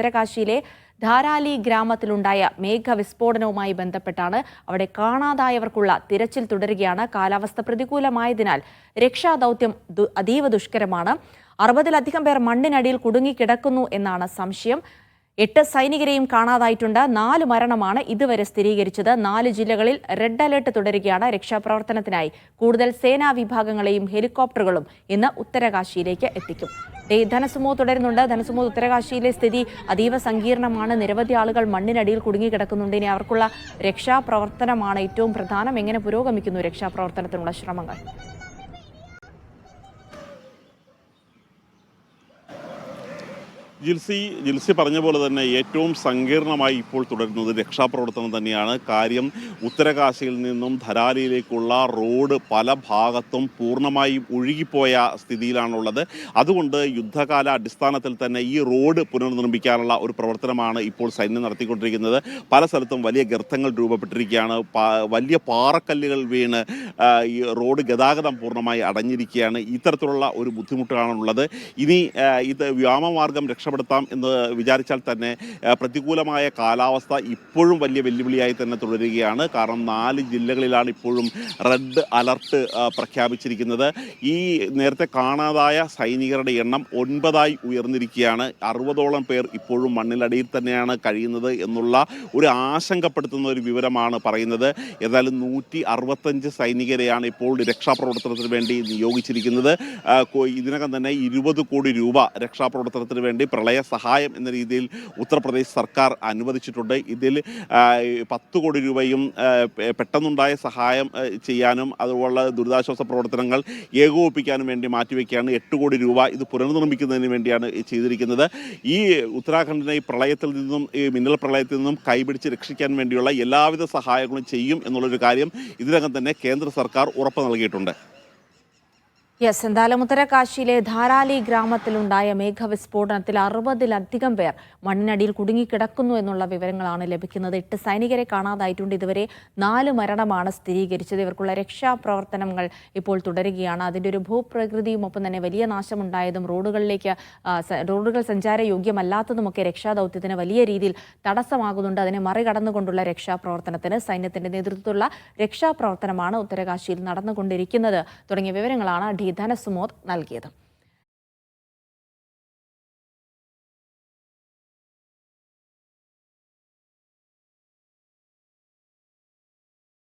ഉത്തരകാശിയിലെ ധാരാലി ഗ്രാമത്തിലുണ്ടായ മേഘവിസ്ഫോടനവുമായി ബന്ധപ്പെട്ടാണ്. അവിടെ കാണാതായവർക്കുള്ള തിരച്ചിൽ തുടരുകയാണ്. കാലാവസ്ഥ പ്രതികൂലമായതിനാൽ രക്ഷാദൌത്യം അതീവ ദുഷ്കരമാണ്. 60-ലധികം പേർ മണ്ണിനടിയിൽ കുടുങ്ങിക്കിടക്കുന്നു എന്നാണ് സംശയം. 8 സൈനികരെയും കാണാതായിട്ടുണ്ട്. 4 മരണമാണ് ഇതുവരെ സ്ഥിരീകരിച്ചത്. 4 ജില്ലകളിൽ റെഡ് അലർട്ട് തുടരുകയാണ്. രക്ഷാപ്രവർത്തനത്തിനായി കൂടുതൽ സേനാ വിഭാഗങ്ങളെയും ഹെലികോപ്റ്ററുകളും ഇന്ന് ഉത്തരകാശിയിലേക്ക് എത്തിക്കും. ധനസുമോ തുടരുന്നുണ്ട്. ധനസുമോ, ഉത്തരകാശിയിലെ സ്ഥിതി അതീവ സങ്കീർണമാണ്. നിരവധി ആളുകൾ മണ്ണിനടിയിൽ കുടുങ്ങിക്കിടക്കുന്നുണ്ട്. ഇനി അവർക്കുള്ള രക്ഷാപ്രവർത്തനമാണ് ഏറ്റവും പ്രധാനം. എങ്ങനെ പുരോഗമിക്കുന്നു രക്ഷാപ്രവർത്തനത്തിനുള്ള ശ്രമങ്ങൾ? ജിൽസി പറഞ്ഞ പോലെ തന്നെ ഏറ്റവും സങ്കീർണമായി ഇപ്പോൾ തുടരുന്നത് രക്ഷാപ്രവർത്തനം തന്നെയാണ്. കാര്യം ഉത്തരകാശിയിൽ നിന്നും ധരാലിയിലേക്കുള്ള റോഡ് പല ഭാഗത്തും പൂർണ്ണമായും ഒഴുകിപ്പോയ സ്ഥിതിയിലാണുള്ളത്. അതുകൊണ്ട് യുദ്ധകാല അടിസ്ഥാനത്തിൽ തന്നെ ഈ റോഡ് പുനർനിർമ്മിക്കാനുള്ള ഒരു പ്രവർത്തനമാണ് ഇപ്പോൾ സൈന്യം നടത്തിക്കൊണ്ടിരിക്കുന്നത്. പല സ്ഥലത്തും വലിയ ഗർത്തങ്ങൾ രൂപപ്പെട്ടിരിക്കുകയാണ്. വലിയ പാറക്കല്ലുകൾ വീണ് ഈ റോഡ് ഗതാഗതം പൂർണ്ണമായി അടഞ്ഞിരിക്കുകയാണ്. ഇത്തരത്തിലുള്ള ഒരു ബുദ്ധിമുട്ടാണുള്ളത്. ഇനി ഇത് വ്യോമമാർഗം രക്ഷപ്പെടുത്താം എന്ന് വിചാരിച്ചാൽ തന്നെ പ്രതികൂലമായ കാലാവസ്ഥ ഇപ്പോഴും വലിയ വെല്ലുവിളിയായി തന്നെ തുടരുകയാണ്. കാരണം 4 ജില്ലകളിലാണ് ഇപ്പോഴും റെഡ് അലർട്ട് പ്രഖ്യാപിച്ചിരിക്കുന്നത്. ഈ നേരത്തെ കാണാതായ സൈനികരുടെ എണ്ണം 9ആയി ഉയർന്നിരിക്കുകയാണ്. 60ഓളം പേർ ഇപ്പോഴും മണ്ണിലടിയിൽ തന്നെയാണ് കഴിയുന്നത് എന്നുള്ള ഒരു ആശങ്കപ്പെടുത്തുന്ന ഒരു വിവരമാണ് പറയുന്നത്. ഏതായാലും 165 സൈനികരെയാണ് ഇപ്പോൾ രക്ഷാപ്രവർത്തനത്തിന് വേണ്ടി നിയോഗിച്ചിരിക്കുന്നത്. ഇതിനകം തന്നെ 20 കോടി രൂപ രക്ഷാപ്രവർത്തനത്തിന് വേണ്ടി പ്രളയ സഹായം എന്ന രീതിയിൽ ഉത്തർപ്രദേശ് സർക്കാർ അനുവദിച്ചിട്ടുണ്ട്. ഇതിൽ 10 കോടി രൂപയും പെട്ടെന്നുണ്ടായ സഹായം ചെയ്യാനും അതുപോലുള്ള ദുരിതാശ്വാസ പ്രവർത്തനങ്ങൾ ഏകോപിപ്പിക്കാനും വേണ്ടി മാറ്റിവെക്കുകയാണ്. 8 കോടി രൂപ ഇത് പുനർനിർമ്മിക്കുന്നതിന് വേണ്ടിയാണ് ചെയ്തിരിക്കുന്നത്. ഈ ഉത്തരാഖണ്ഡിനെ ഈ പ്രളയത്തിൽ നിന്നും ഈ മിന്നൽ പ്രളയത്തിൽ നിന്നും കൈപിടിച്ച് രക്ഷിക്കാൻ വേണ്ടിയുള്ള എല്ലാവിധ സഹായങ്ങളും ചെയ്യും എന്നുള്ളൊരു കാര്യം ഇതിനകം തന്നെ കേന്ദ്ര സർക്കാർ ഉറപ്പ് നൽകിയിട്ടുണ്ട്. എന്തായാലും ഉത്തരകാശിയിലെ ധാരാലി ഗ്രാമത്തിലുണ്ടായ മേഘവിസ്ഫോടനത്തിൽ 60-ലധികം പേർ മണ്ണിനടിയിൽ കുടുങ്ങിക്കിടക്കുന്നു എന്നുള്ള വിവരങ്ങളാണ് ലഭിക്കുന്നത്. 8 സൈനികരെ കാണാതായിട്ടുണ്ട്. ഇതുവരെ 4 മരണമാണ് സ്ഥിരീകരിച്ചത്. ഇവർക്കുള്ള രക്ഷാപ്രവർത്തനങ്ങൾ ഇപ്പോൾ തുടരുകയാണ്. അതിൻ്റെ ഒരു ഭൂപ്രകൃതിയും ഒപ്പം തന്നെ വലിയ നാശമുണ്ടായതും റോഡുകൾ സഞ്ചാരയോഗ്യമല്ലാത്തതുമൊക്കെ രക്ഷാദൗത്യത്തിന് വലിയ രീതിയിൽ തടസ്സമാകുന്നുണ്ട്. അതിനെ മറികടന്നുകൊണ്ടുള്ള രക്ഷാപ്രവർത്തനത്തിന് സൈന്യത്തിന്റെ നേതൃത്വത്തിലുള്ള രക്ഷാപ്രവർത്തനമാണ് ഉത്തരകാശിയിൽ നടന്നുകൊണ്ടിരിക്കുന്നത് തുടങ്ങിയ വിവരങ്ങളാണ് ധനസുമോദ് നൽകിയത്.